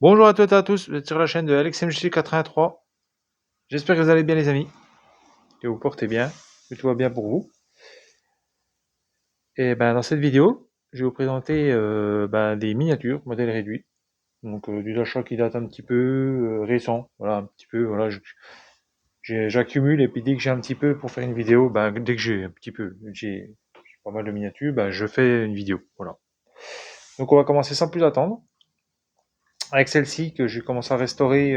Bonjour à toutes et à tous, vous êtes sur la chaîne de AlexMJ83. J'espère que vous allez bien les amis, que vous portez bien, que tout va bien pour vous. Et ben dans cette vidéo, je vais vous présenter des miniatures modèles réduits. Donc des achats qui datent un petit peu récents, voilà un petit peu, voilà, j'accumule et puis dès que j'ai un petit peu pour faire une vidéo, dès que j'ai un petit peu, j'ai pas mal de miniatures, je fais une vidéo, voilà. Donc on va commencer sans plus attendre avec celle-ci que j'ai commencé à restaurer,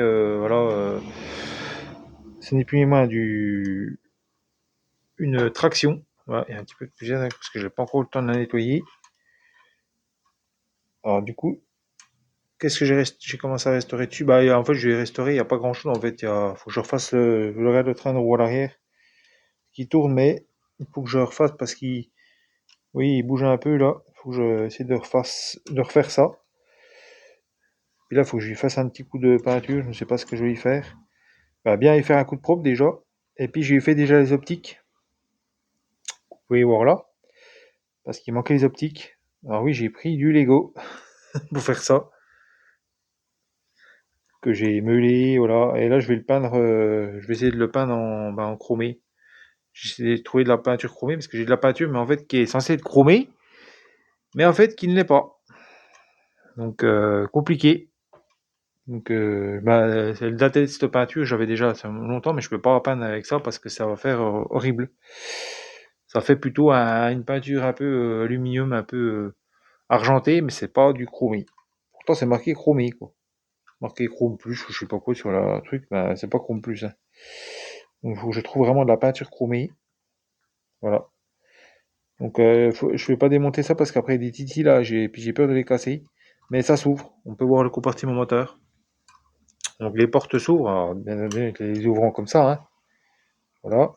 ce n'est plus ni moins une traction. Voilà, et un petit peu de plus parce que j'ai pas encore eu le temps de la nettoyer. Alors du coup, qu'est-ce que j'ai commencé à restaurer dessus? En fait, je vais restaurer, il n'y a pas grand chose en fait. Faut que je refasse le train de roue à l'arrière qui tourne, mais il faut que je refasse parce qu'il oui, il bouge un peu là. Il faut que je essaie de refaire ça. Puis là, il faut que je lui fasse un petit coup de peinture. Je ne sais pas ce que je vais y faire. Bien y faire un coup de propre déjà. Et puis, j'ai fait déjà les optiques. Vous pouvez voir là. Parce qu'il manquait les optiques. Alors oui, j'ai pris du Lego pour faire ça. Que j'ai meulé, voilà. Et là, je vais le peindre, je vais essayer de le peindre en chromé. J'essaie de trouver de la peinture chromée parce que j'ai de la peinture, mais en fait, qui est censée être chromée, mais en fait, qui ne l'est pas. Donc, compliqué. Donc, c'est le daté de cette peinture, j'avais déjà ça longtemps, mais je peux pas peindre avec ça parce que ça va faire horrible. Ça fait plutôt une peinture un peu aluminium, un peu argenté, mais c'est pas du chromé. Pourtant, c'est marqué chromé, quoi. Marqué chrome plus, je sais pas quoi sur la truc, mais c'est pas chrome plus, hein. Donc, il faut que je trouve vraiment de la peinture chromée. Voilà. Donc, je vais pas démonter ça parce qu'après, il y a des titis là, puis j'ai peur de les casser. Mais ça s'ouvre. On peut voir le compartiment moteur. Donc, les portes s'ouvrent. Alors, bien entendu, avec les ouvrant comme ça, hein. Voilà.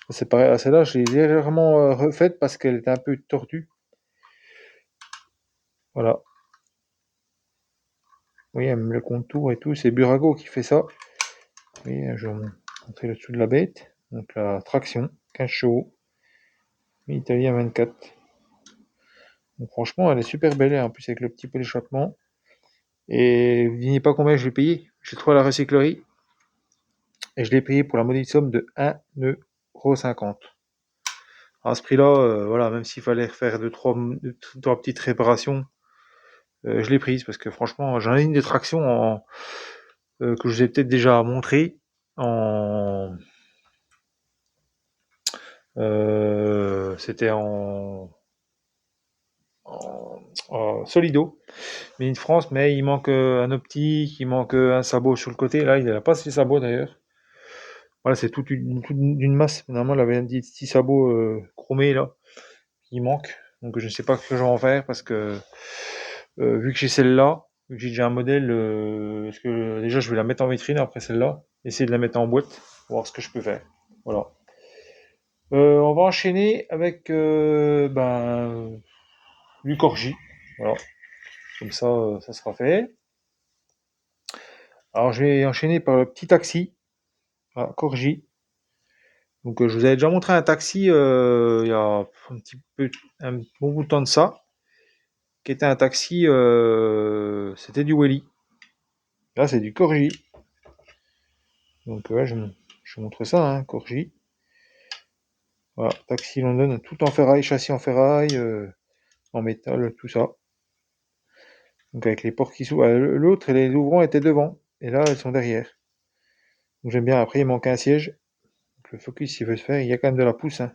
C'est pareil. Celle-là, je l'ai légèrement refaite parce qu'elle était un peu tordue. Voilà. Oui, même le contour et tout. C'est Burago qui fait ça. Oui, je vais vous montrer le dessous de la bête. Donc, la traction, 15 chevaux. Italien 24. Donc, franchement, elle est super belle, hein, en plus avec le petit peu d'échappement. Et vous devinez pas combien je l'ai payé? Je l'ai trouvé à la recyclerie. Et je l'ai payé pour la modique somme de 1,50 €. À ce prix-là, voilà, même s'il fallait refaire deux, trois petites réparations, je l'ai prise parce que franchement, j'en ai une des tractions que je vous ai peut-être déjà montré c'était en solido, mais in France, mais il manque un optique, il manque un sabot sur le côté. Là, il n'a pas ses sabots d'ailleurs. Voilà, c'est toute une masse. Normalement, il avait un petit sabot chromé là, qui manque. Donc, je ne sais pas ce que je vais en faire parce que vu que j'ai celle-là, vu que j'ai déjà un modèle, est-ce que déjà je vais la mettre en vitrine après celle-là, essayer de la mettre en boîte, voir ce que je peux faire. Voilà. On va enchaîner avec du Corgi. Voilà. Comme ça, ça sera fait. Alors, je vais enchaîner par le petit taxi. Voilà, Corgi. Donc, je vous avais déjà montré un taxi il y a un bon bout de temps de ça, qui était un taxi, c'était du Welly. Là, c'est du Corgi. Donc, ouais, je vous montre ça, hein, Corgi. Voilà, taxi London, tout en ferraille, châssis en ferraille, en métal, tout ça. Donc, avec les portes qui s'ouvrent. L'autre, et les ouvrants étaient devant, et là, elles sont derrière. Donc, j'aime bien. Après, il manque un siège. Donc, le Focus, s'il veut se faire, il y a quand même de la pousse, hein.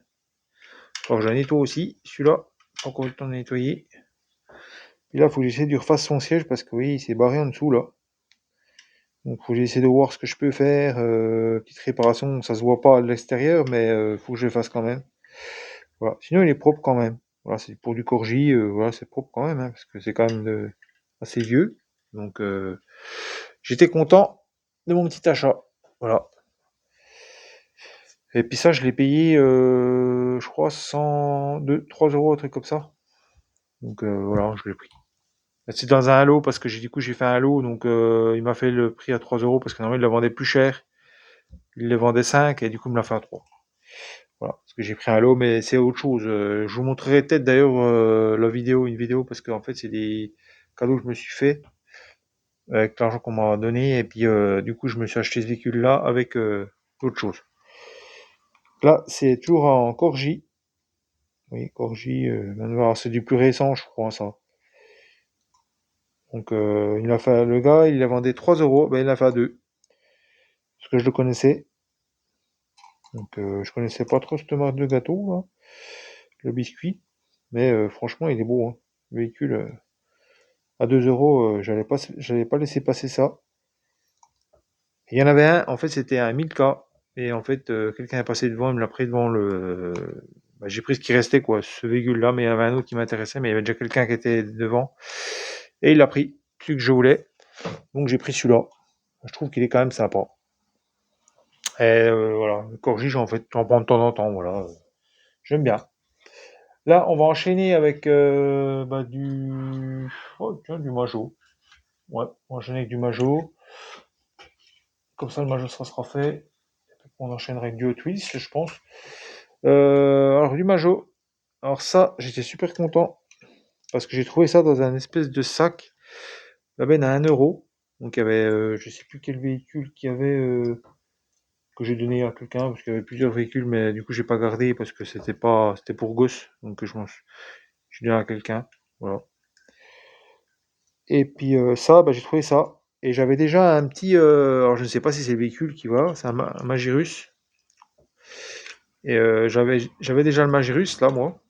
Alors, j'en nettoie aussi. Celui-là, pas encore eu le temps de nettoyer. Puis là, il faut que j'essaie de refaire son siège parce que oui, il s'est barré en dessous là. Donc, faut que j'essaie de voir ce que je peux faire. Petite réparation, ça se voit pas à l'extérieur, mais faut que je le fasse quand même. Voilà. Sinon, il est propre quand même. Voilà, c'est pour du Corgi, voilà, c'est propre quand même, hein, parce que c'est quand même assez vieux. Donc, j'étais content de mon petit achat. Voilà. Et puis ça, je l'ai payé, je crois, 3 euros, un truc comme ça. Donc voilà, je l'ai pris. C'est dans un lot parce que du coup j'ai fait un lot, donc il m'a fait le prix à 3 euros parce que normalement il le vendait plus cher. Il le vendait 5 et du coup il me l'a fait à 3. Voilà, parce que j'ai pris un lot, mais c'est autre chose. Je vous montrerai peut-être d'ailleurs une vidéo parce qu'en fait c'est des cadeaux que je me suis fait. avec l'argent qu'on m'a donné, et puis du coup je me suis acheté ce véhicule-là avec d'autres choses. Là, c'est toujours en Corgi. Oui, Corgi, c'est du plus récent, je crois, ça. Donc, il a fait, le gars, il a vendu 3 euros, ben, il a fait à 2. Parce que je le connaissais. Donc, je connaissais pas trop cette marque de gâteau, là, le biscuit. Mais franchement, il est beau, hein. Le véhicule, à 2 euros, j'allais pas laisser passer ça. Il y en avait un, en fait, c'était un 1000K. Et en fait, quelqu'un est passé devant, il me l'a pris devant le. Bah, j'ai pris ce qui restait, quoi, ce véhicule-là, mais il y avait un autre qui m'intéressait, mais il y avait déjà quelqu'un qui était devant. Et il l'a pris, celui que je voulais. Donc j'ai pris celui-là. Je trouve qu'il est quand même sympa. Et voilà, le Corgi, j'en prends de temps en temps, voilà. J'aime bien. Là, on va enchaîner avec bah, du. Oh, tiens, du Majo. Ouais, on va enchaîner avec du Majo. Comme ça, le Majo sera fait. On enchaînerait avec du Hot Wheels, je pense. Alors, du Majo. Alors, ça, j'étais super content. Parce que j'ai trouvé ça dans un espèce de sac. La benne à 1 euro. Donc, il y avait, je sais plus quel véhicule qu'il y avait. Que j'ai donné à quelqu'un parce qu'il y avait plusieurs véhicules, mais du coup j'ai pas gardé parce que c'était pour gosse, donc je donné à quelqu'un, voilà. Et puis ça, bah, j'ai trouvé ça, et j'avais déjà un petit, alors je ne sais pas si c'est le véhicule qui va, c'est un Magirus, et j'avais déjà le Magirus là, moi.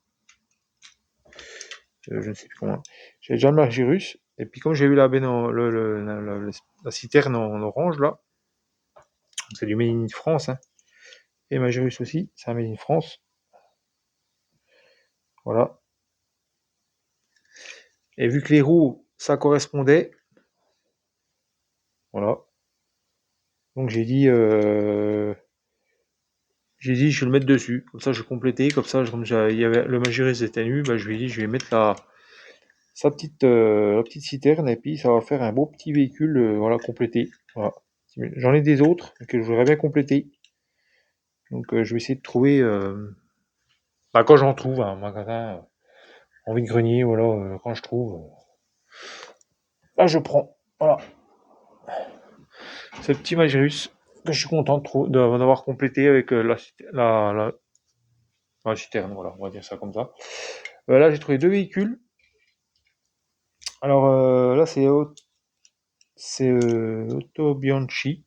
Je ne sais plus comment, j'avais déjà le Magirus, et puis comme j'ai vu la benne la citerne en orange là, c'est du Made in France, hein. Et Magirus aussi, c'est un Made in France, voilà. Et vu que les roues, ça correspondait, voilà. Donc j'ai dit je vais le mettre dessus. Comme ça je vais compléter. Comme ça, il y avait le Magirus était nu, bah, je lui ai dit je vais mettre la petite citerne et puis ça va faire un beau petit véhicule, voilà, complété. Voilà. J'en ai des autres que je voudrais bien compléter. Donc je vais essayer de trouver, bah, quand j'en trouve un magasin en vide-grenier, voilà, quand je trouve, là je prends. Voilà. Ce petit Magirus que je suis content d'avoir complété avec la citerne, voilà, on va dire ça comme ça. Là, j'ai trouvé deux véhicules. Alors là, c'est Auto Bianchi,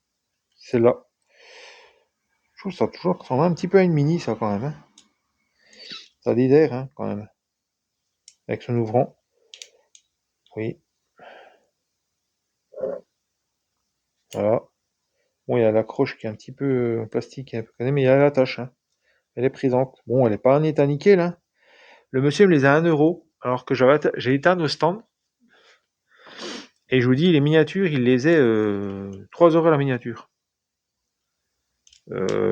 celle-là. Je trouve ça toujours ressemble un petit peu à une Mini, ça, quand même, hein. Ça a des airs, hein, quand même. Avec son ouvrant. Oui, voilà. Bon, il y a l'accroche qui est un petit peu en plastique, un peu conne, mais il y a l'attache, hein. Elle est présente. Bon, elle est pas en état nickel, hein. Le monsieur me les a à 1 euro, alors que j'ai été à nos stands. Et je vous dis, les miniatures, il les est 3 euros la miniature.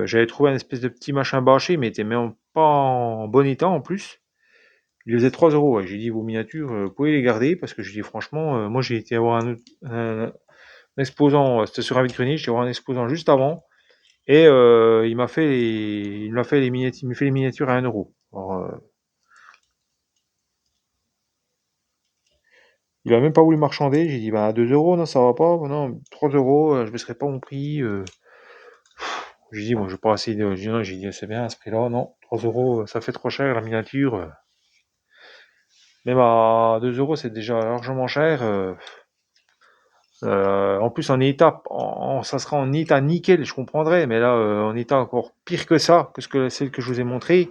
J'avais trouvé un espèce de petit machin bâché, mais il était même pas en bon état en plus. Il faisait 3 euros. Ouais. J'ai dit, vos miniatures, vous pouvez les garder, parce que je dis, franchement, moi j'ai été avoir un exposant, c'était sur un vitrinier, j'étais voir un exposant juste avant, et il me fait les miniatures à 1 euro. Alors, il a même pas voulu marchander, j'ai dit, bah, 2 euros, non, ça va pas, bah, non, 3 euros, je baisserai pas mon prix. J'ai dit, moi, je vais pas essayer de. J'ai dit, non, j'ai dit, c'est bien à ce prix-là, non, 3 euros, ça fait trop cher la miniature. Même à 2 euros, c'est déjà largement cher. En plus, en état, ça sera en état nickel, je comprendrais, mais là, en état encore pire que ça, celle que je vous ai montré,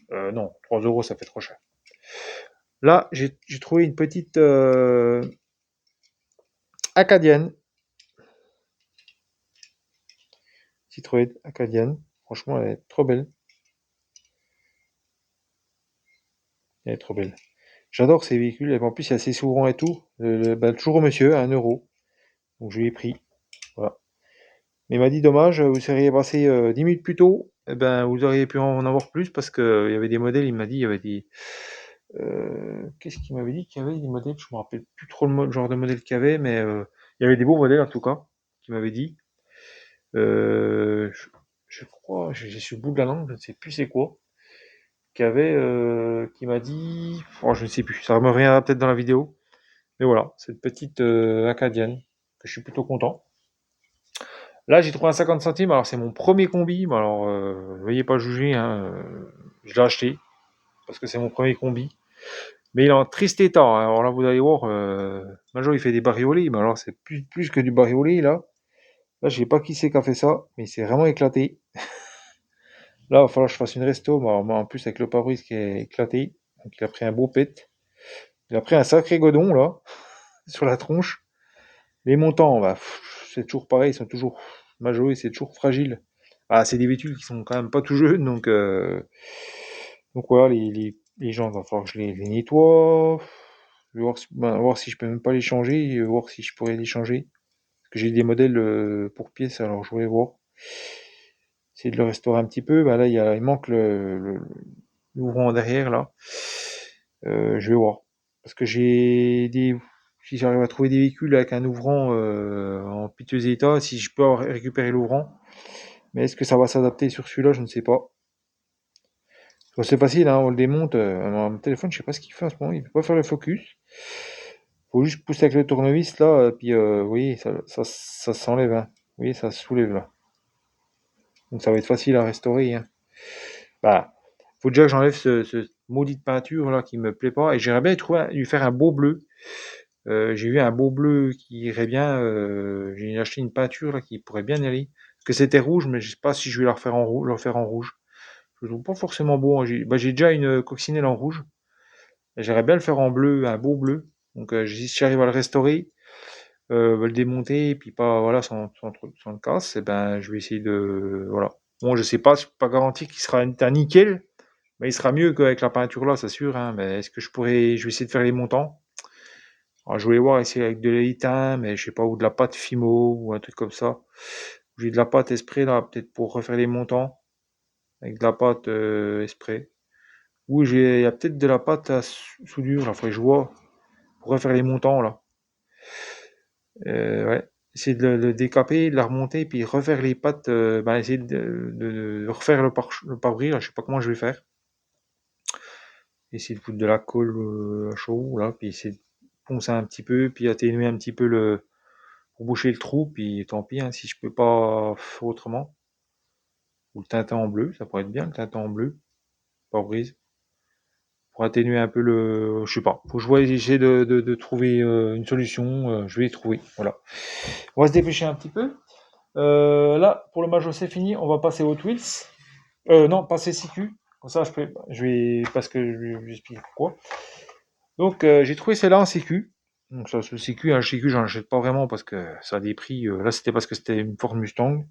non, 3 euros, ça fait trop cher. Là, j'ai trouvé une petite acadienne, Citroën acadienne. Franchement, elle est trop belle. Elle est trop belle. J'adore ces véhicules, et en plus, il y a assez souvent et tout. Bah, toujours au monsieur, à 1 euro. Donc, je lui ai pris. Voilà. Mais il m'a dit, dommage, vous seriez passé 10 minutes plus tôt, eh ben, vous auriez pu en avoir plus parce qu'il y avait des modèles, il m'a dit, il y avait des. Qu'est-ce qu'il m'avait dit qu'il y avait des modèles? Je me rappelle plus trop le genre de modèle qu'il y avait, mais il y avait des beaux modèles en tout cas, qu'il m'avait dit. Euh, je, je crois, j'ai sur le bout de la langue, je ne sais plus c'est quoi, qui m'a dit, oh, je ne sais plus, ça me reviendra peut-être dans la vidéo, Mais voilà, cette petite acadienne, que je suis plutôt content. Là, j'ai trouvé un 50 centimes. Alors, c'est mon premier combi. Mais alors, veuillez pas juger, hein. Je l'ai acheté parce que c'est mon premier combi. Mais il est en triste état, hein. Alors là, vous allez voir, un jour, il fait des bariolés. Mais alors, c'est plus que du bariolé, là. Là, je sais pas qui c'est qui a fait ça, mais il s'est vraiment éclaté. Là, il va falloir que je fasse une resto. Mais alors, moi, en plus, avec le pare-brise qui est éclaté. Donc, il a pris un beau pet. Il a pris un sacré godon, là, sur la tronche. Les montants, bah, c'est toujours pareil, ils sont toujours majorés, c'est toujours fragile. Ah, c'est des véhicules qui sont quand même pas tout jeunes, donc voilà, les gens, il va falloir que je les nettoie. Je vais voir si je peux même pas les changer, voir si je pourrais les changer. Parce que j'ai des modèles pour pièces, alors je voulais voir. Essayer de le restaurer un petit peu. Bah là, il manque l'ouvrant derrière, là. Je vais voir. Parce que si j'arrive à trouver des véhicules avec un ouvrant en piteux état, si je peux récupérer l'ouvrant. Mais est-ce que ça va s'adapter sur celui-là? Je ne sais pas. Bon, c'est facile, hein, on le démonte. Mon téléphone, je sais pas ce qu'il fait en ce moment. Il peut pas faire le focus. Faut juste pousser avec le tournevis là, puis vous voyez, ça s'enlève. Hein. Vous voyez, ça se soulève là. Donc ça va être facile à restaurer. Hein. Bah, faut déjà que j'enlève ce maudite peinture là qui me plaît pas. Et j'aimerais bien lui faire un beau bleu. J'ai vu un beau bleu qui irait bien. J'ai acheté une peinture là qui pourrait bien y aller. Parce que c'était rouge, mais je sais pas si je vais la refaire en rouge, le refaire en rouge. Je le trouve pas forcément beau. Hein. J'ai déjà une coccinelle en rouge. Et j'aimerais bien le faire en bleu, un beau bleu. Donc si j'arrive à le restaurer, le démonter, et puis pas voilà sans le casse, et ben je vais essayer de voilà. Bon, je sais pas, je suis pas garanti qu'il sera un nickel, mais il sera mieux qu'avec la peinture là, c'est sûr. Hein, mais est-ce que je vais essayer de faire les montants. Alors, je voulais voir essayer avec de l'étain, mais je sais pas, ou de la pâte Fimo, ou un truc comme ça. J'ai de la pâte Esprit là, peut-être pour refaire les montants, avec de la pâte Esprit. Ou il y a peut-être de la pâte à soudure, là, faudrait que je vois, pour refaire les montants là. Ouais. Essayer de le décaper, de la remonter, puis refaire les pattes, essayer de refaire le pare-brise, là, je sais pas comment je vais faire. Essayer de foutre de la colle à chaud, là, puis essayer de poncer un petit peu, puis atténuer un petit peu pour boucher le trou, puis tant pis, hein, si je peux pas faire autrement. Ou le teinter en bleu, ça pourrait être bien, le teinter en bleu, pare-brise. Pour atténuer un peu je sais pas. Faut que je vois, essayer de trouver une solution, je vais y trouver, voilà. On va se dépêcher un petit peu. Là, pour le Major, c'est fini. On va passer aux Wheels. Non, passer CQ. Comme ça, je vais parce que je vais expliquer pourquoi. Donc, j'ai trouvé celle-là en CQ. Donc, ça, ce CQ, un CQ, j'en achète pas vraiment parce que ça a des prix. Là, c'était parce que c'était une Ford Mustang.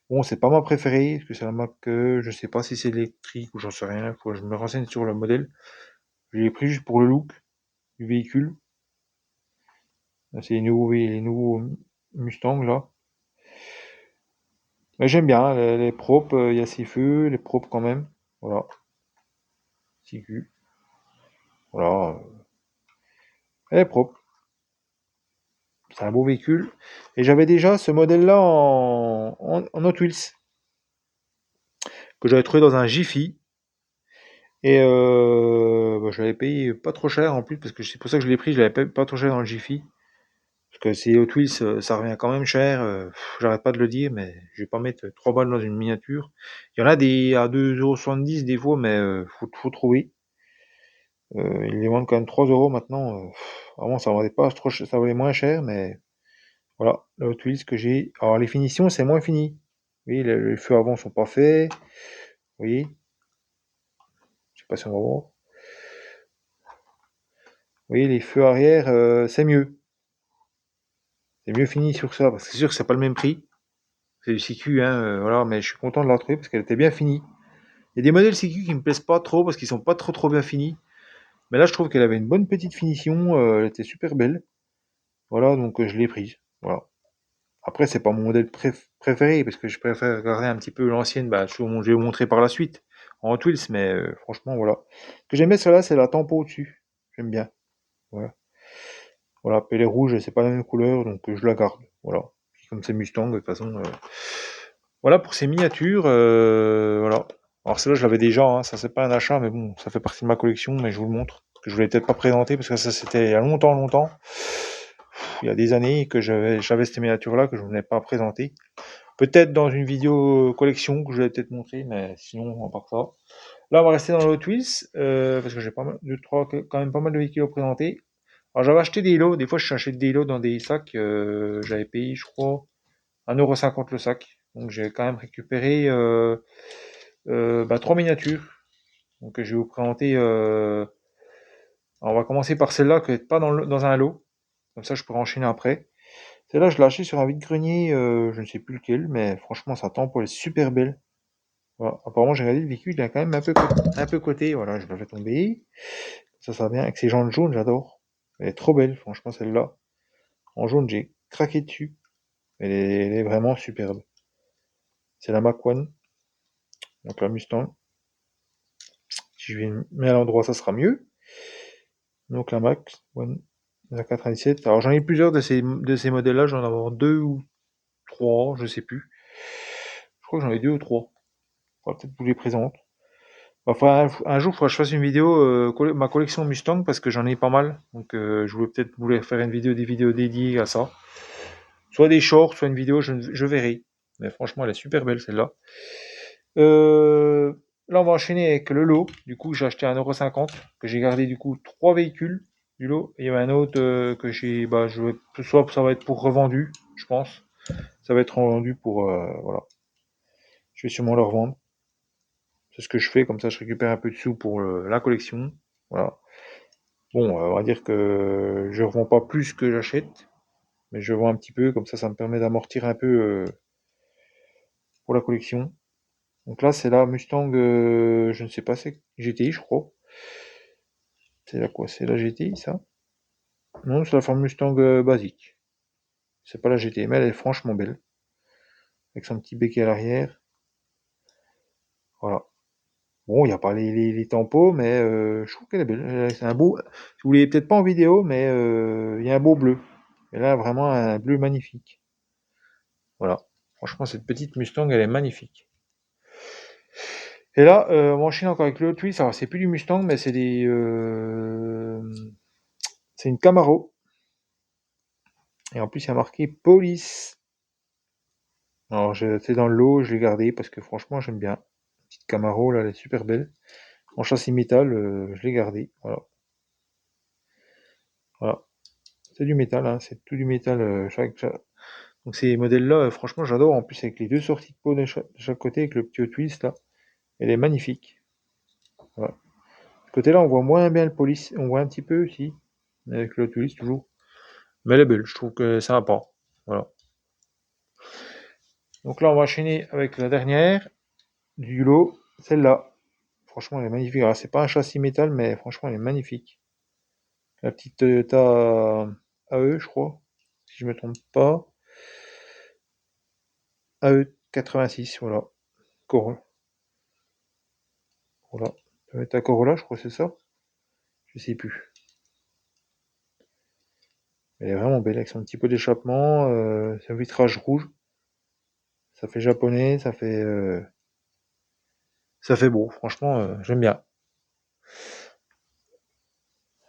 Bon, c'est pas ma préférée, parce que c'est la marque que je sais pas si c'est électrique ou j'en sais rien. Faut que je me renseigne sur le modèle. Je l'ai pris juste pour le look du véhicule. Là, c'est les nouveaux Mustang, là. Mais j'aime bien, elle est propre, il y a ses feux, elle est propre quand même. Voilà, CQ. Voilà, elle est propre. C'est un beau véhicule. Et j'avais déjà ce modèle-là en Hot Wheels, que j'avais trouvé dans un Jiffy. Et je l'avais payé pas trop cher en plus, parce que c'est pour ça que je l'ai pris, je l'avais payé pas trop cher dans le Jiffy. Parce que c'est Hot Wheels, ça revient quand même cher. J'arrête pas de le dire, mais je vais pas mettre 3 balles dans une miniature. Il y en a des à 2,70 € des fois, mais faut trouver. Ils les vendent quand même 3 euros maintenant. Avant, ça valait pas trop, ça valait moins cher, mais voilà, le Hot Wheels que j'ai. Alors, les finitions, c'est moins fini. Oui, les feux avant sont pas faits. Vous voyez, je sais pas si on va voir. Vous voyez, les feux arrière, c'est mieux. C'est mieux fini sur ça, parce que c'est sûr que c'est pas le même prix. C'est du CQ, hein, voilà, mais je suis content de la trouver parce qu'elle était bien finie. Il y a des modèles CQ qui me plaisent pas trop parce qu'ils sont pas trop bien finis. Mais là, je trouve qu'elle avait une bonne petite finition, elle était super belle. Voilà, donc je l'ai prise. Voilà. Après, c'est pas mon modèle préféré parce que je préfère regarder un petit peu l'ancienne. Bah, je vais vous montrer par la suite en Hot Wheels, mais franchement, voilà. Ce que j'aime bien celle-là, c'est la tempo au-dessus. J'aime bien. Voilà. Voilà. Et les rouges, c'est pas la même couleur, donc je la garde. Voilà. Puis comme c'est Mustang, de toute façon. Voilà pour ces miniatures. Voilà. Alors celle-là, je l'avais déjà. Hein, ça, c'est pas un achat, mais bon, ça fait partie de ma collection, mais je vous le montre. que je voulais peut-être pas présenter parce que ça c'était il y a longtemps, il y a des années que j'avais cette miniature là que je ne voulais pas présenter. Peut-être dans une vidéo collection que je vais peut-être montrer, mais sinon, à part ça. Là, on va rester dans le Hot Wheels, parce que j'ai pas mal, quand même pas mal de véhicules à présenter. Alors, j'avais acheté des lots. Des fois, je cherchais des lots dans des sacs. J'avais payé, je crois, 1,50 € le sac. Donc, j'ai quand même récupéré 3 miniatures. Donc, je vais vous présenter. On va commencer par celle-là, qui n'est pas dans un lot. Comme ça, je pourrai enchaîner après. Celle-là, je l'ai achetée sur un vide-grenier, je ne sais plus lequel, mais franchement, sa tempe, elle est super belle. Voilà. Apparemment, j'ai regardé le véhicule, il a quand même un peu coté. Voilà, je la fais tomber. Ça va bien. Avec ses jantes jaunes, j'adore. Elle est trop belle, franchement, celle-là. En jaune, j'ai craqué dessus. Elle est vraiment superbe. C'est la Mach 1, donc la Mustang. Si je vais mettre à l'endroit, ça sera mieux. Donc la Mach 1, la 97. Alors j'en ai plusieurs de ces modèles-là. J'en ai avoir 2 ou 3, je sais plus. Je crois que j'en ai 2 ou 3. On va peut-être vous les présenter. Enfin, un jour, il faudra que je fasse une vidéo, ma collection Mustang, parce que j'en ai pas mal. Donc, je voulais peut-être faire une vidéo, des vidéos dédiées à ça. Soit des shorts, soit une vidéo, je verrai. Mais franchement, elle est super belle, celle-là. Euh, Là, on va enchaîner avec le lot. Du coup, j'ai acheté 1,50 €, que j'ai gardé, du coup, 3 véhicules du lot. Et il y avait un autre que j'ai, soit ça va être pour revendu, je pense. Ça va être revendu pour, voilà. Je vais sûrement le revendre. C'est ce que je fais, comme ça je récupère un peu de sous pour la collection. Voilà. Bon, on va dire que je revends pas plus que j'achète, mais je vends un petit peu, comme ça me permet d'amortir un peu pour la collection. Donc là, c'est la Mustang, je ne sais pas, c'est GTI, je crois. C'est la quoi? C'est la GTI, ça? Non, c'est la forme Mustang basique. C'est pas la GTI, mais elle est franchement belle. Avec son petit béquet à l'arrière. Voilà. Bon, il n'y a pas les tampons, mais je trouve qu'elle est belle. C'est un beau. Je vous l'ai peut-être pas en vidéo, mais il y a un beau bleu. Et là, vraiment un bleu magnifique. Voilà. Franchement, cette petite Mustang, elle est magnifique. Et là, on va enchaîner encore avec le Hot Wheels. Alors, c'est plus du Mustang, mais c'est une Camaro. Et en plus, il y a marqué Police. Alors, c'est dans le lot, je l'ai gardé parce que franchement, j'aime bien. Petite Camaro, là, elle est super belle. En châssis métal, je l'ai gardé. Voilà. Voilà. C'est du métal, hein, c'est tout du métal. Donc ces modèles-là, franchement, j'adore. En plus, avec les 2 sorties de peau de chaque côté, avec le petit Hot Wheels, là, elle est magnifique. Voilà. Ce côté-là, on voit moins bien le police. On voit un petit peu aussi, avec le Hot Wheels, toujours. Mais elle est belle, je trouve que ça va pas. Voilà. Donc là, on va enchaîner avec la dernière du lot, celle-là. Franchement, elle est magnifique. Alors, c'est pas un châssis métal, mais franchement, elle est magnifique. La petite Toyota AE, je crois, si je me trompe pas. AE 86, voilà. Corolla. Voilà. Toyota Corolla, je crois que c'est ça. Je sais plus. Elle est vraiment belle avec son petit pot d'échappement, son vitrage rouge. Ça fait japonais, ça fait beau. Franchement, j'aime bien.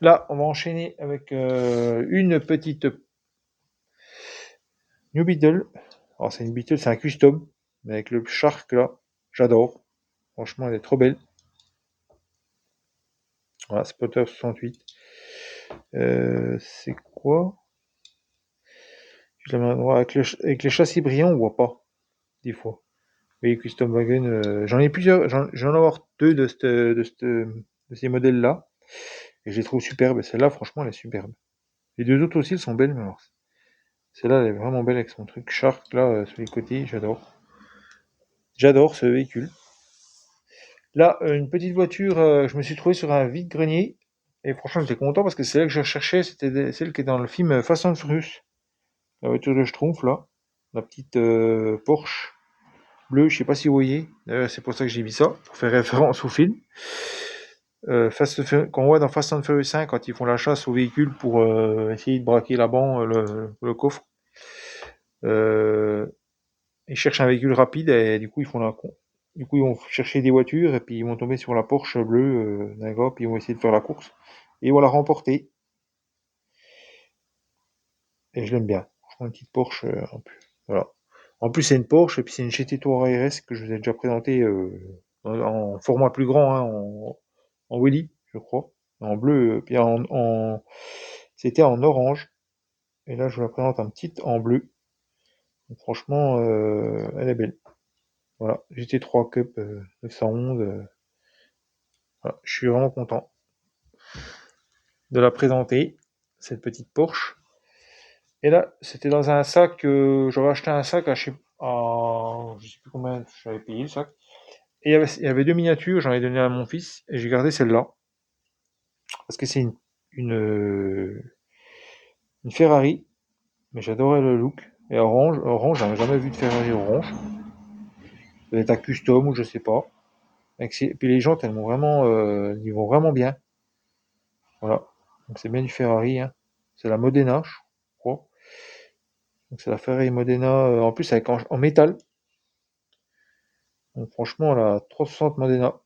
Là, on va enchaîner avec une petite New Beetle. Alors, c'est une Beetle, c'est un custom, mais avec le Shark là, j'adore. Franchement, elle est trop belle. Voilà, Spotter 68. C'est quoi? Je la mets à droite. Avec les châssis brillants, on voit pas, des fois. Oui, Custom Wagon, j'en ai plusieurs, j'en ai avoir 2 de ces modèles-là, et je les trouve superbes. Celle-là, franchement, elle est superbe. Les 2 autres aussi, elles sont belles, mais alors, celle-là, elle est vraiment belle avec son truc Shark, là, sur les côtés, j'adore. J'adore ce véhicule. Là, une petite voiture, je me suis trouvé sur un vide-grenier, et franchement, j'étais content parce que c'est là que je cherchais, c'était celle qui est dans le film Fast and Furious. La voiture de Schtroumpf, là. La petite Porsche bleue, je sais pas si vous voyez. D'ailleurs, c'est pour ça que j'ai mis ça, pour faire référence au film. Qu'on voit dans Fast and Furious 5, quand ils font la chasse aux véhicules pour essayer de braquer la banque, le coffre. Euh, Ils cherchent un véhicule rapide et du coup ils vont chercher des voitures et puis ils vont tomber sur la Porsche bleue d'un gars puis ils vont essayer de faire la course. Et on l'a remporté. Et je l'aime bien. Franchement, une petite Porsche. Voilà. En plus, c'est une Porsche et puis c'est une GT Tour RS que je vous ai déjà présenté en format plus grand, hein, en Willy, je crois. En bleu, puis c'était en orange. Et là, je vous la présente un petit en bleu. Donc, franchement, elle est belle. Voilà, GT3 Cup 911. Voilà, je suis vraiment content de la présenter, cette petite Porsche. Et là, c'était dans un sac, j'avais acheté un sac je sais plus combien j'avais payé le sac. Et il y avait deux miniatures, j'en ai donné à mon fils, et j'ai gardé celle-là. Parce que c'est une Ferrari, mais j'adorais le look. Et orange, j'avais jamais vu de Ferrari orange. Ça doit être un custom ou je sais pas. Et puis les jantes, ils vont vraiment bien. Voilà. Donc c'est bien du Ferrari, hein. C'est la Modena, je crois. Donc c'est la Ferrari Modena, en plus avec en métal. Donc franchement, la 360 Modena.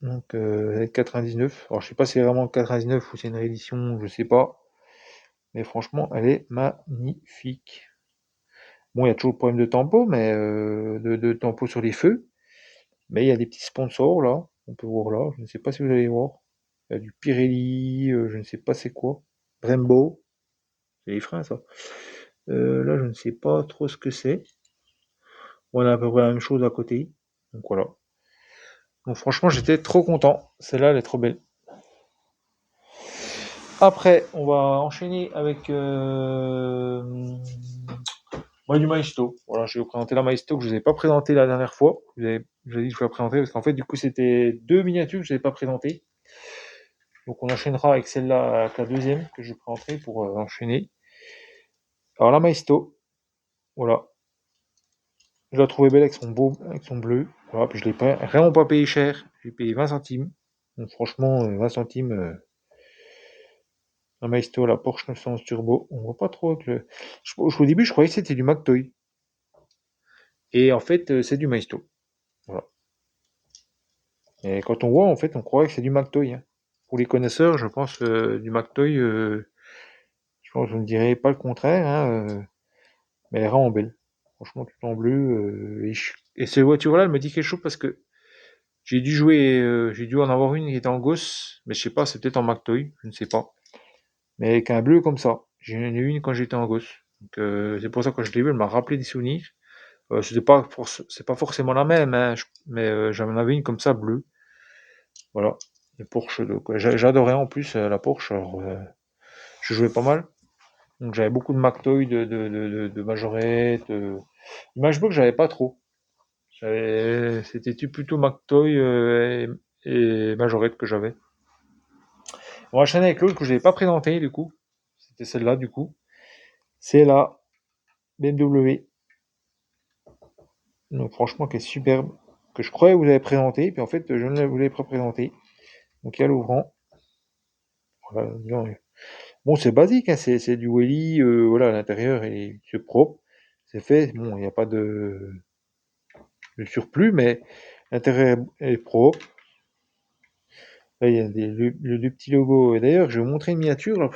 Donc avec 99. Alors je sais pas si c'est vraiment 99 ou c'est une réédition, je sais pas. Mais franchement, elle est magnifique. Bon, il y a toujours le problème de tempo, mais de tempo sur les feux. Mais il y a des petits sponsors là. On peut voir là. Je ne sais pas si vous allez voir. Il y a du Pirelli, je ne sais pas c'est quoi. Brembo. C'est les freins ça. Là, je ne sais pas trop ce que c'est. On a à peu près la même chose à côté. Donc voilà. Donc franchement, j'étais trop content. Celle-là, elle est trop belle. Après, on va enchaîner avec du Maisto. Voilà, je vais vous présenter la Maisto que je ne vous ai pas présenté la dernière fois. Je vous ai dit que je vais la présenter parce qu'en fait, du coup, c'était deux miniatures que je n'avais pas présentées. Donc on enchaînera avec celle-là, avec la deuxième que je présenterai pour enchaîner. Alors la Maisto, voilà. Je la trouvais belle avec son bleu. Voilà, puis je l'ai vraiment pas payé cher. J'ai payé 20 centimes. Donc franchement, 20 centimes. La Maisto, la Porsche 911 Turbo. On voit pas trop avec le. Au début, je croyais que c'était du McToy. Et en fait, c'est du Maisto. Voilà. Et quand on voit, en fait, on croirait que c'est du McToy, hein. Pour les connaisseurs, je pense du McToy, je pense que je ne dirais pas le contraire, hein, mais elle est vraiment belle. Franchement, tout en bleu. Et cette voiture-là, elle me dit quelque chose parce que j'ai dû en avoir une qui était en gosse, mais je sais pas, c'est peut-être en McToy, je ne sais pas. Mais avec un bleu comme ça. J'en ai eu une quand j'étais en gosse. Donc c'est pour ça que quand je l'ai vue, elle m'a rappelé des souvenirs. C'est pas forcément la même, hein, mais j'en avais une comme ça, bleue. Voilà. Les Porsche, donc, j'adorais en plus la Porsche. Alors, je jouais pas mal. Donc j'avais beaucoup de McToy, de Majorette. Matchbook, j'avais pas trop. C'était plutôt McToy et Majorette que j'avais. On va enchaîner avec l'autre que je n'avais pas présenté du coup. C'était celle-là du coup. C'est la BMW. Donc franchement, qui est superbe. Que je croyais vous avez présenté, puis en fait, je ne vous l'ai pas présenté. Donc il y a l'ouvrant. Voilà, bon, c'est basique, hein, c'est du Welly. Voilà, l'intérieur c'est propre. C'est fait. Bon, il n'y a pas de surplus, mais l'intérieur est propre. Là, il y a le petit logo. Et d'ailleurs, je vais vous montrer une miniature là,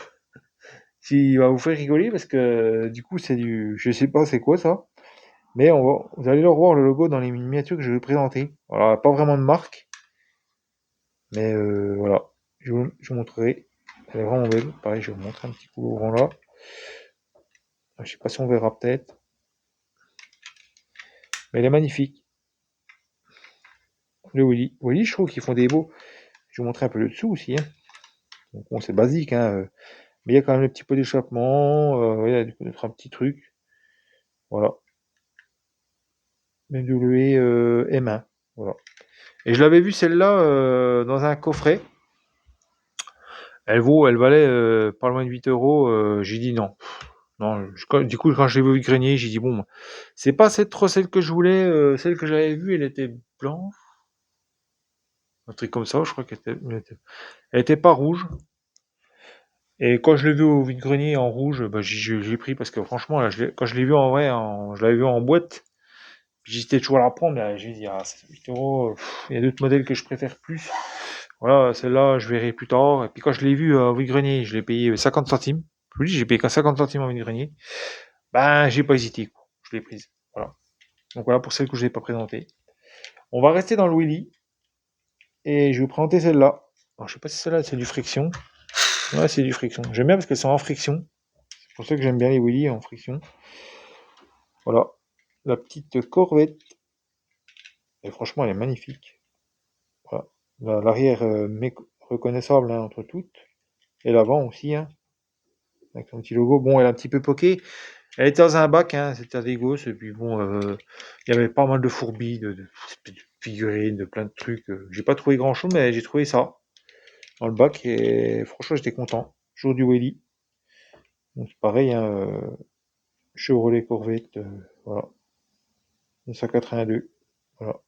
qui va vous faire rigoler parce que du coup, je sais pas c'est quoi ça, mais vous allez le revoir le logo dans les miniatures que je vais vous présenter. Voilà, pas vraiment de marque, mais voilà, je vous montrerai. Elle est vraiment belle. Pareil, je vais vous montrer un petit coup l'ouvrant là. Je sais pas si on verra peut-être, mais elle est magnifique. Le Willy. Willy, je trouve qu'ils font des beaux. Je vais vous montrer un peu le dessous aussi, hein. Donc bon, c'est basique, hein, mais il y a quand même le petit pot d'échappement. Il y a peut-être un petit truc. Voilà. BMW M1. Voilà. Et je l'avais vue celle-là dans un coffret. Elle valait pas loin de 8 euros. J'ai dit non. Non, du coup, quand je l'ai vu grenier, j'ai dit bon, c'est pas trop celle que je voulais. Celle que j'avais vue, elle était blanche. Un truc comme ça, je crois elle était pas rouge. Et quand je l'ai vu au vide-grenier en rouge, bah, j'ai pris parce que franchement, là, quand je l'ai vu en vrai, je l'avais vu en boîte. J'hésitais toujours à la prendre, mais j'ai dit, ah, c'est 8 euros. Il y a d'autres modèles que je préfère plus. Voilà, celle-là, je verrai plus tard. Et puis quand je l'ai vue au vide-grenier, je l'ai payé 50 centimes. Je vous dis, j'ai payé qu'à 50 centimes au vide-grenier. Ben, j'ai pas hésité, quoi. Je l'ai prise. Voilà. Donc voilà pour celle que je n'ai pas présentée. On va rester dans le Willy. Et je vais vous présenter celle-là. Alors, je sais pas si celle-là, c'est du friction. Ouais, c'est du friction. J'aime bien parce qu'elles sont en friction. C'est pour ça que j'aime bien les Willy en friction. Voilà. La petite Corvette. Et franchement, elle est magnifique. Voilà. L'arrière reconnaissable hein, entre toutes. Et l'avant aussi, hein, avec son petit logo. Bon, elle est un petit peu poquée. Elle était dans un bac, hein, c'était à des gosses. Et puis bon, il y avait pas mal de fourmis, de figurines, de plein de trucs. J'ai pas trouvé grand-chose, mais j'ai trouvé ça dans le bac. Et franchement, j'étais content. Jour du Willy. Donc c'est pareil, hein, Chevrolet Corvette, voilà, 1982. Voilà.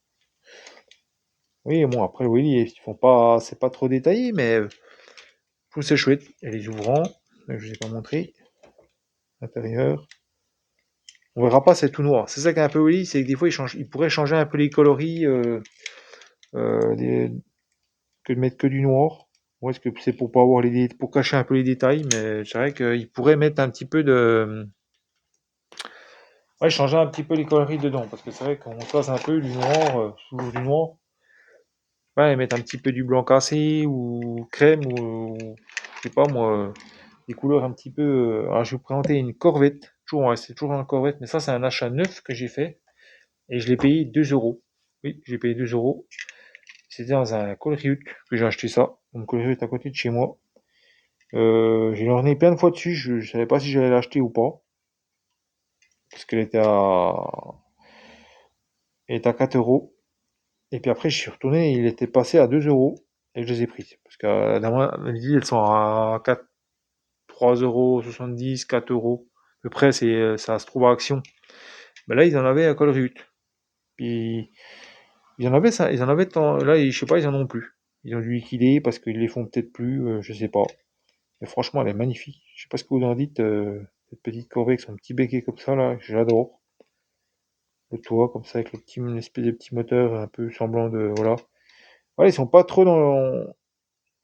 Oui, bon, après, oui, ils font pas, c'est pas trop détaillé, mais je trouve c'est chouette. Et les ouvrants, je vous ai pas montré, l'intérieur. On verra pas, c'est tout noir. C'est ça qui est un peu Willy, c'est que des fois, il pourrait changer un peu les coloris, que de mettre que du noir. Ou est-ce que c'est pour pas avoir pour cacher un peu les détails, mais c'est vrai qu'il pourrait mettre un petit peu de, ouais, changer un petit peu les coloris dedans, parce que c'est vrai qu'on passe un peu du noir, toujours du noir. Ouais, mettre un petit peu du blanc cassé ou crème ou je sais pas moi, des couleurs un petit peu. Alors je vais vous présenter une Corvette. Toujours, ouais, c'est toujours un Corvette, mais ça c'est un achat neuf que j'ai fait et je l'ai payé 2 euros. Oui, j'ai payé 2 euros. C'était dans un Colruyt que j'ai acheté ça. Donc Colruyt à côté de chez moi. J'ai orné plein de fois dessus. Je savais pas si j'allais l'acheter ou pas parce elle était à 4 euros. Et puis après je suis retourné, il était passé à 2 euros et je les ai pris parce que elles sont à 4 3,70 €, 4 euros. À peu près, ça se trouve à Action. Mais là, ils en avaient à Colruyt. Puis, ils en avaient ça, ils en avaient là, je sais pas, ils en ont plus. Ils ont dû liquider parce qu'ils les font peut-être plus, je sais pas. Mais franchement, elle est magnifique. Je sais pas ce que vous en dites, cette petite corvée avec son petit béquet comme ça, là, j'adore. Le toit, comme ça, avec une espèce de petit moteur un peu semblant de, voilà. Voilà, ils sont pas trop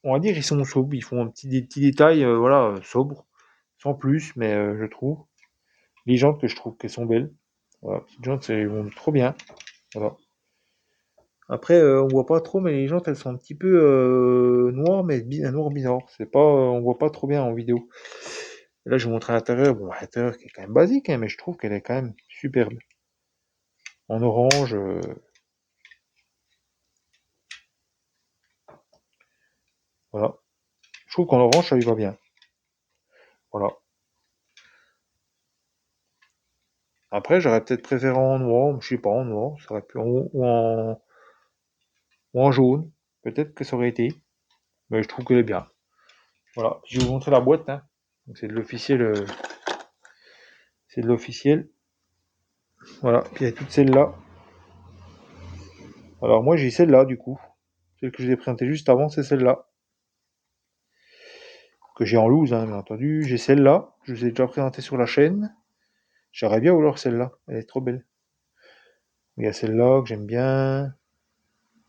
on va dire, ils sont sobres. Ils font des petits détails, voilà, sobres. Sans plus, mais je trouve. Les jantes que je trouve qu'elles sont belles. Voilà, petites jantes, elles vont trop bien. Voilà. Après, on voit pas trop, mais les jantes, elles sont un petit peu noires, mais un noir bizarre. C'est pas, on voit pas trop bien en vidéo. Et là, je vous montre à l'intérieur. Bon, à l'intérieur qui est quand même basique, hein, mais je trouve qu'elle est quand même superbe. En orange, voilà. Je trouve qu'en orange, ça lui va bien. Voilà. Après, j'aurais peut-être préféré en noir, je sais pas, en noir, ça aurait pu, ou en jaune. Peut-être que ça aurait été, mais je trouve qu'elle est bien. Voilà. Je vais vous montrer la boîte, hein. Donc c'est de l'officiel, c'est de l'officiel. Voilà, puis il y a toutes celles-là. Alors moi j'ai celle-là du coup. Celle que je vous ai présentée juste avant, c'est celle-là. Que j'ai en loose, hein, bien entendu. J'ai celle-là, je vous ai déjà présenté sur la chaîne. J'aimerais bien vouloir celle-là, elle est trop belle. Il y a celle-là que j'aime bien.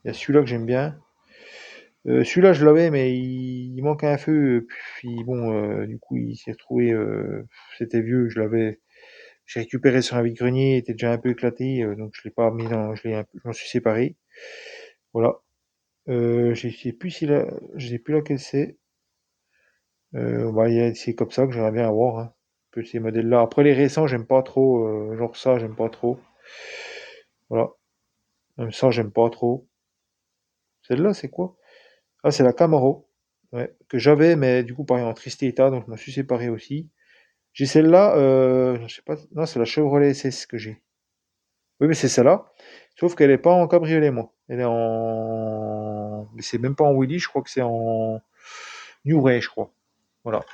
Il y a celui-là que j'aime bien. Celui-là je l'avais mais il manque un feu. Puis bon, du coup il s'est retrouvé, c'était vieux, j'ai récupéré sur un vide-grenier, il était déjà un peu éclaté, donc je l'ai pas mis dans, je m'en suis séparé. Voilà. Je sais plus je sais plus laquelle c'est. Bah, c'est comme ça que j'aimerais bien avoir, hein, un peu ces modèles-là. Après, les récents, j'aime pas trop. Genre ça, j'aime pas trop. Voilà. Même ça, j'aime pas trop. Celle-là, c'est quoi? Ah, c'est la Camaro. Ouais, que j'avais, mais du coup, pareil, en triste état, donc je me suis séparé aussi. J'ai celle-là, je sais pas. Non, c'est la Chevrolet SS que j'ai. Oui, mais c'est celle-là. Sauf qu'elle est pas en cabriolet, moi. Elle est en. Mais c'est même pas en Willy, je crois que c'est en New Ray, je crois. Voilà.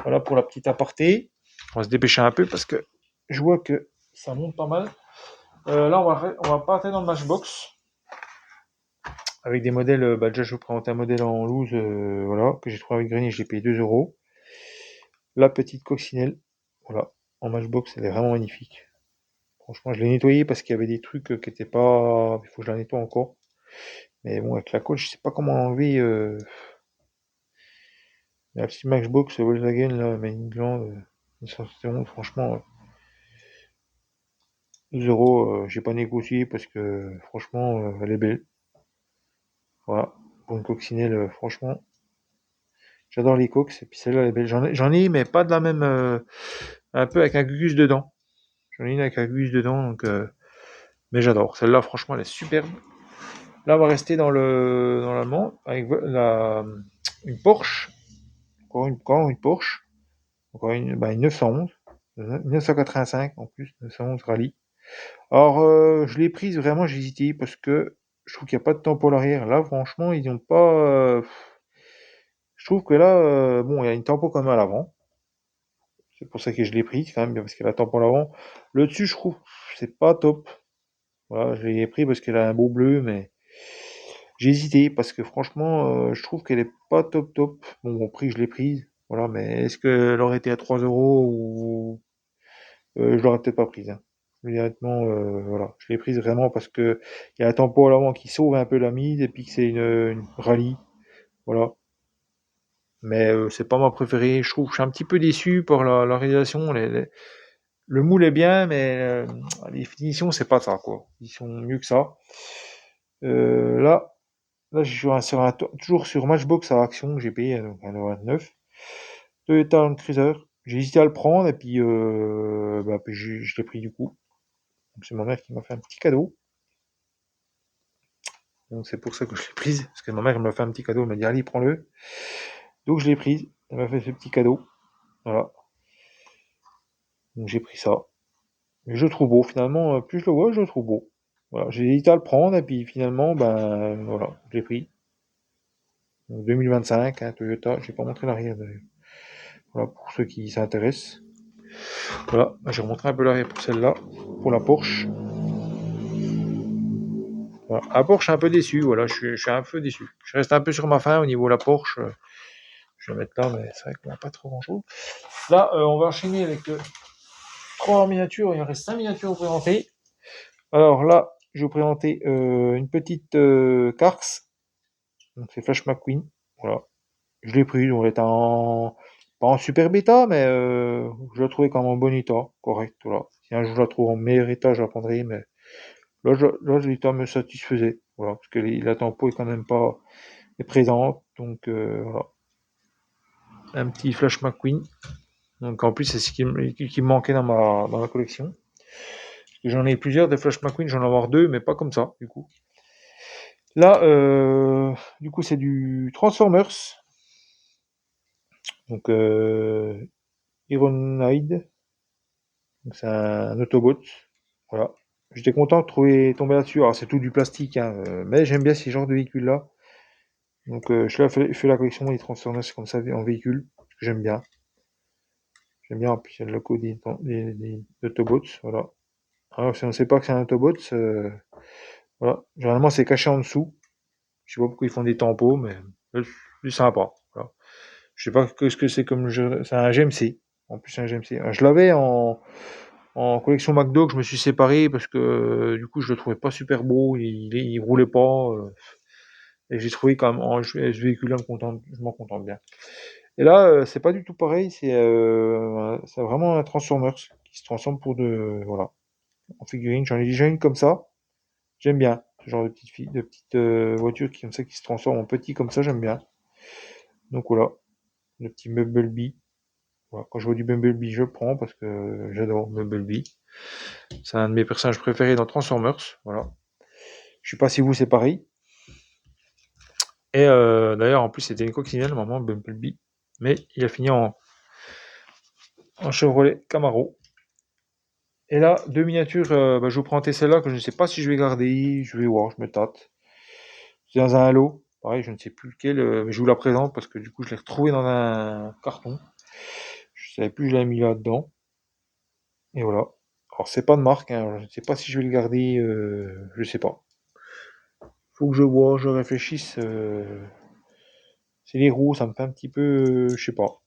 Voilà pour la petite aparté. On va se dépêcher un peu parce que je vois que ça monte pas mal. Là, on va partir dans le Matchbox avec des modèles. Bah, déjà, je vais vous présenter un modèle en loose, voilà, que j'ai trouvé avec Grenier. Je l'ai payé 2 euros. La petite coccinelle, voilà, en Matchbox, elle est vraiment magnifique. Franchement, je l'ai nettoyée parce qu'il y avait des trucs qui étaient pas. Il faut que je la nettoie encore. Mais bon, avec la colle, je sais pas comment l'enlever. La petite Matchbox Volkswagen, là, Main Gland, 171, franchement, 2 euros, j'ai pas négocié parce que franchement, elle est belle. Voilà, pour une coccinelle, franchement, j'adore les coques, et puis celle-là, elle est belle. J'en ai, mais pas de la même, un peu avec un Gugus dedans. J'en ai une avec un Gugus dedans, donc, mais j'adore. Celle-là, franchement, elle est superbe. Là, on va rester dans l'allemand, avec une Porsche, encore une Porsche, encore une 911, une 985 en plus, 911 Rallye. Alors, je l'ai prise vraiment, j'ai hésité parce que je trouve qu'il n'y a pas de tampon à l'arrière. Là, franchement, ils n'ont pas. Je trouve que là, bon, il y a une tampon quand même à l'avant. C'est pour ça que je l'ai prise quand même, parce qu'elle a un tampon à l'avant. Le dessus, je trouve, c'est pas top. Voilà, je l'ai pris parce qu'elle a un beau bleu, mais j'ai hésité parce que franchement, je trouve qu'elle est pas top top. Bon, au prix, je l'ai prise. Voilà, mais est-ce qu'elle aurait été à 3 euros ou je l'aurais peut-être pas prise, hein. Mais honnêtement, voilà, je l'ai prise vraiment parce que il y a un tempo à l'avant qui sauve un peu la mise et puis que c'est une rallye, voilà. Mais c'est pas ma préférée. Je trouve, je suis un petit peu déçu par la réalisation. Le moule est bien, mais les finitions, c'est pas ça, quoi. Ils sont mieux que ça. Là, je suis toujours sur Matchbox à Action que j'ai payé donc un 29. Toyota Land Cruiser. J'ai hésité à le prendre et puis, puis je l'ai pris du coup. Donc c'est ma mère qui m'a fait un petit cadeau. Donc c'est pour ça que je l'ai prise. Parce que ma mère elle m'a fait un petit cadeau. Elle m'a dit allez prends-le. Donc je l'ai prise. Elle m'a fait ce petit cadeau. Voilà. Donc j'ai pris ça. Mais je le trouve beau. Finalement, plus je le vois, je le trouve beau. Voilà. J'ai hésité à le prendre et puis finalement, ben voilà, je l'ai pris. Donc 2025, hein, Toyota. J'ai pas montré l'arrière d'ailleurs. Voilà, pour ceux qui s'intéressent. Voilà, j'ai remontré un peu l'arrière pour celle-là, pour la Porsche. Voilà. La Porsche, je suis un peu déçu, voilà, je suis un peu déçu. Je reste un peu sur ma faim au niveau de la Porsche. Je vais la mettre là, mais c'est vrai qu'on n'a pas trop grand-chose. Là, on va enchaîner avec 3 miniatures, il en reste 5 miniatures à vous présenter. Alors là, je vais vous présenter une petite Cars, donc c'est Flash McQueen, voilà. Je l'ai pris, donc elle est pas en super bêta, mais je la trouvais quand même en bon état, correct, voilà. Si un jour je la trouve en meilleur état, je la prendrai, mais là, l'état me satisfaisait, voilà, parce que la tempo est quand même pas est présente, donc voilà. Un petit Flash McQueen, donc en plus c'est ce qui me manquait dans ma collection. J'en ai plusieurs de Flash McQueen, j'en ai avoir 2, mais pas comme ça, du coup. Là, du coup, c'est du Transformers, donc Ironhide, donc c'est un Autobot, voilà. J'étais content de tomber là-dessus. Alors c'est tout du plastique, hein, mais j'aime bien ces genres de véhicules-là. Donc je fais la collection des Transformers comme ça en véhicule, parce que j'aime bien. J'aime bien, en plus il y a le logo des Autobots, voilà. Alors si on ne sait pas que c'est un Autobot, voilà. Généralement c'est caché en dessous. Je sais pas pourquoi ils font des tampos, mais c'est sympa. Voilà. Je sais pas ce que c'est comme jeu. C'est un GMC. En plus, c'est un GMC. Je l'avais en collection McDo que je me suis séparé parce que du coup, je le trouvais pas super beau. Il roulait pas. Et j'ai trouvé quand même ce véhicule-là, je m'en contente bien. Et là, c'est pas du tout pareil. C'est vraiment un Transformers qui se transforme pour voilà, en figurine. J'en ai déjà une comme ça. J'aime bien ce genre de petites voitures comme ça qui se transforment en petit comme ça. J'aime bien. Donc voilà, le petit Bumblebee. Voilà, quand je vois du Bumblebee, je prends parce que j'adore Bumblebee. C'est un de mes personnages préférés dans Transformers. Voilà. Je sais pas si vous c'est pareil. Et d'ailleurs, en plus, c'était une coccinelle, maman Bumblebee. Mais il a fini en Chevrolet Camaro. Et là, 2 miniatures, je vais vous présenter celle-là que je ne sais pas si je vais garder. Je vais voir, je me tâte. C'est dans un halo. Pareil, je ne sais plus lequel, mais je vous la présente parce que du coup, je l'ai retrouvé dans un carton. Je savais plus que je l'avais mis là-dedans. Et voilà. Alors, c'est pas de marque, hein. Je ne sais pas si je vais le garder, je sais pas. Faut que je vois, je réfléchisse. C'est les roues, ça me fait un petit peu, je sais pas.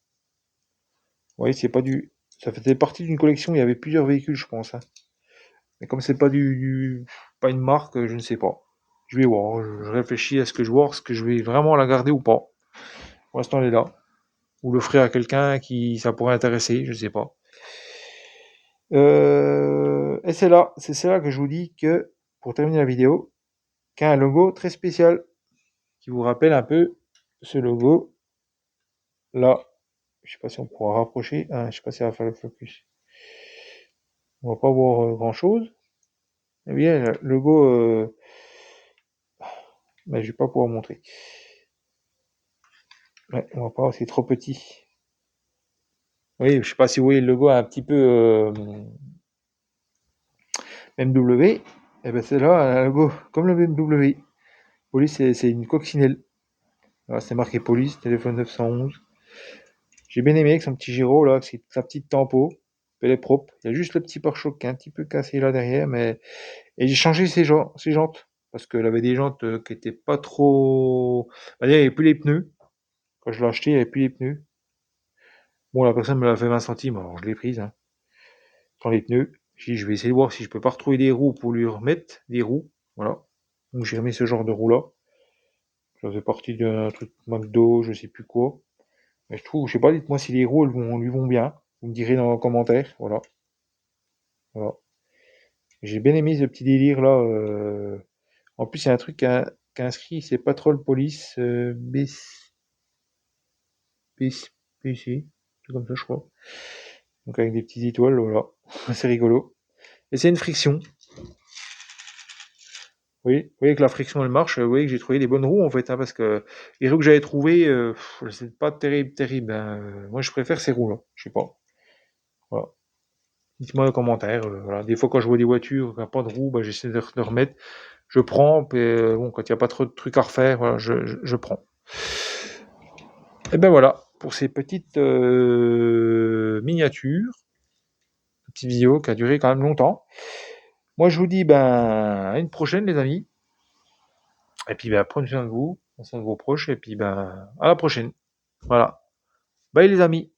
Vous voyez, c'est pas du. Ça faisait partie d'une collection, il y avait plusieurs véhicules, je pense, hein. Mais comme c'est pas pas une marque, je ne sais pas. Je vais voir, je réfléchis à ce que je vois, est-ce que je vais vraiment la garder ou pas. Pour l'instant, elle est là. Ou l'offrir à quelqu'un qui ça pourrait intéresser, je sais pas. Et c'est là que je vous dis que, pour terminer la vidéo, qu'il y a un logo très spécial qui vous rappelle un peu ce logo là. Je sais pas si on pourra rapprocher. Je sais pas si ça va faire le focus. On va pas voir grand chose. Eh bien, le logo, je vais pas pouvoir montrer. Ouais, on va pas, c'est trop petit. Oui, je sais pas si vous voyez le logo un petit peu BMW. Et ben c'est là un logo comme le BMW. Police, c'est une coccinelle. Voilà, c'est marqué police, téléphone 911. J'ai bien aimé avec son petit gyro là, avec sa petite tempo. Elle est propre. Il y a juste le petit pare-choc qui est un petit peu cassé là derrière, mais et j'ai changé ses jantes parce qu'elle avait des jantes qui étaient pas trop. Il n'y avait plus les pneus. Quand je l'ai acheté, il n'y avait plus les pneus. Bon, la personne me l'a fait 20 centimes, alors je l'ai prise. Hein. Sans les pneus. J'ai dit, je vais essayer de voir si je peux pas retrouver des roues pour lui remettre des roues. Voilà. Donc j'ai remis ce genre de roues là. Ça faisait partie d'un truc McDo, je sais plus quoi. Mais je trouve, je sais pas, dites-moi si les roues lui vont bien. Vous me direz dans les commentaires. Voilà. Voilà. J'ai bien aimé ce petit délire là. En plus, il y a un truc qui est inscrit, c'est Patrol Police BC, c'est comme ça, je crois. Donc avec des petites étoiles, voilà. C'est rigolo. Et c'est une friction. Oui, vous voyez que la friction elle marche, vous voyez que j'ai trouvé des bonnes roues en fait, hein, parce que les roues que j'avais trouvées, c'est pas terrible. Hein. Moi je préfère ces roues-là, je sais pas. Voilà. Dites-moi dans les commentaires. Voilà. Des fois quand je vois des voitures qui n'ont pas de roues, j'essaie de remettre. Je prends, puis bon, quand il n'y a pas trop de trucs à refaire, voilà, je prends. Et ben voilà, pour ces petites miniatures, petite vidéo qui a duré quand même longtemps. Moi je vous dis à une prochaine les amis. Et puis prenez soin de vous, prenez soin de vos proches, et puis à la prochaine. Voilà. Bye les amis.